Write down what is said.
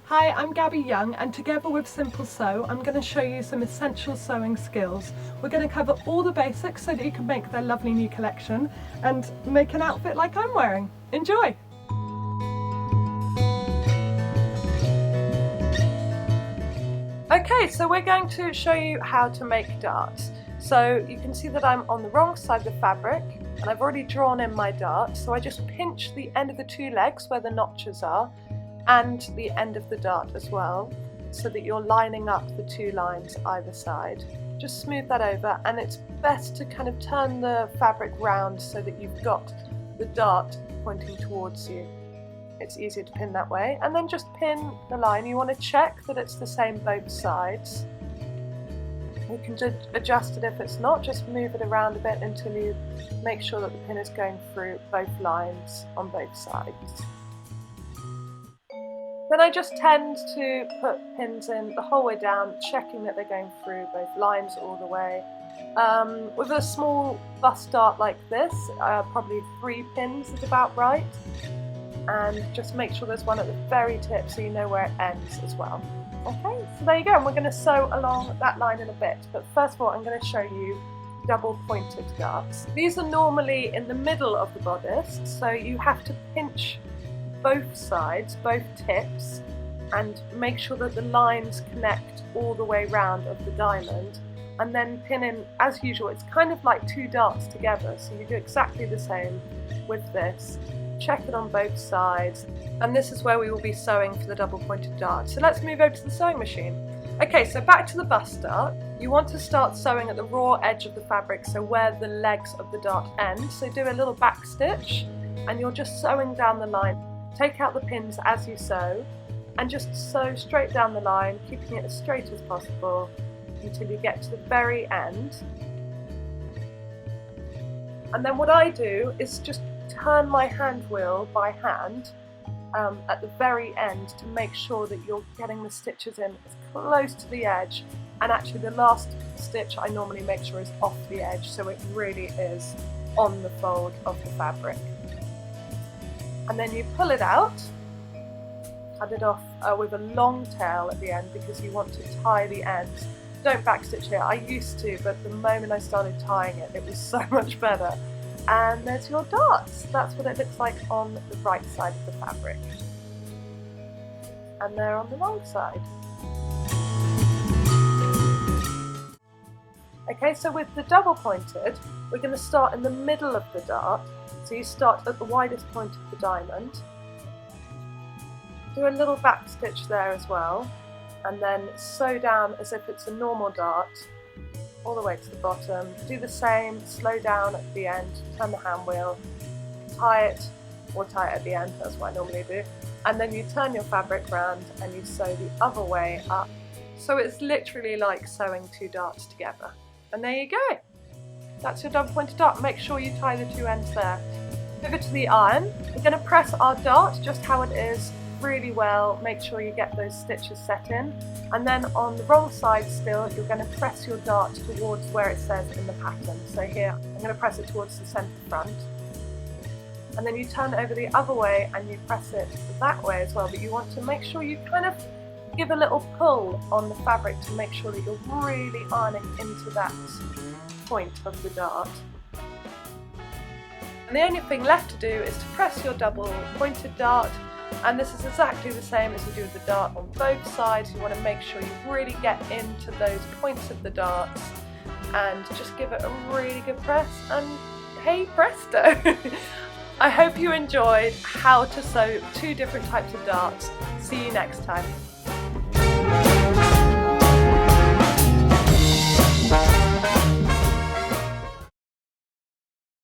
Hi, I'm Gabby Young, and together with Simple Sew, I'm going to show you some essential sewing skills. We're going to cover all the basics so that you can make their lovely new collection and make an outfit like I'm wearing. Enjoy! Okay, so we're going to show you how to make darts. So you can see that I'm on the wrong side of the fabric and I've already drawn in my dart, so I just pinch the end of the two legs where the notches are and the end of the dart as well, so that you're lining up the two lines either side. Just smooth that over, and it's best to kind of turn the fabric round so that you've got the dart pointing towards you. It's easier to pin that way, and then just pin the line. You want to check that it's the same both sides. You can adjust it if it's not, just move it around a bit until you make sure that the pin is going through both lines on both sides. Then I just tend to put pins in the whole way down, checking that they're going through both lines all the way. With a small bust dart like this, probably 3 pins is about right. And just make sure there's one at the very tip so you know where it ends as well. Okay, so there you go, and we're going to sew along that line in a bit. But first of all, I'm going to show you double pointed darts. These are normally in the middle of the bodice, so you have to pinch both sides, both tips, and make sure that the lines connect all the way round of the diamond, and then pin in as usual. It's kind of like 2 darts together, so you do exactly the same with this. Check it on both sides, and this is where we will be sewing for the double pointed dart. So let's move over to the sewing machine. Okay, so back to the bust dart. You want to start sewing at the raw edge of the fabric, so where the legs of the dart end. So do a little back stitch, and you're just sewing down the line. Take out the pins as you sew and just sew straight down the line, keeping it as straight as possible until you get to the very end. And then what I do is just turn my hand wheel by hand at the very end to make sure that you're getting the stitches in as close to the edge, and actually the last stitch I normally make sure is off the edge, so it really is on the fold of the fabric. And then you pull it out, cut it off with a long tail at the end because you want to tie the ends. Don't backstitch here, I used to, but the moment I started tying it, it was so much better. And there's your darts. That's what it looks like on the right side of the fabric. And they're on the wrong side. Okay, so with the double pointed, we're going to start in the middle of the dart. So you start at the widest point of the diamond, do a little back stitch there as well, and then sew down as if it's a normal dart all the way to the bottom. Do the same, slow down at the end, turn the hand wheel, tie it, or tie it at the end, that's what I normally do, and then you turn your fabric round and you sew the other way up. So it's literally like sewing 2 darts together. And there you go. That's your double pointed dart. Make sure you tie the 2 ends there. Over to the iron. We're going to press our dart just how it is really well. Make sure you get those stitches set in. And then on the wrong side still, you're going to press your dart towards where it says in the pattern. So here, I'm going to press it towards the centre front. And then you turn it over the other way and you press it that way as well. But you want to make sure you kind of give a little pull on the fabric to make sure that you're really ironing into that point of the dart. And the only thing left to do is to press your double pointed dart, and this is exactly the same as you do with the dart on both sides. You want to make sure you really get into those points of the darts and just give it a really good press, and hey presto! I hope you enjoyed how to sew 2 different types of darts. See you next time.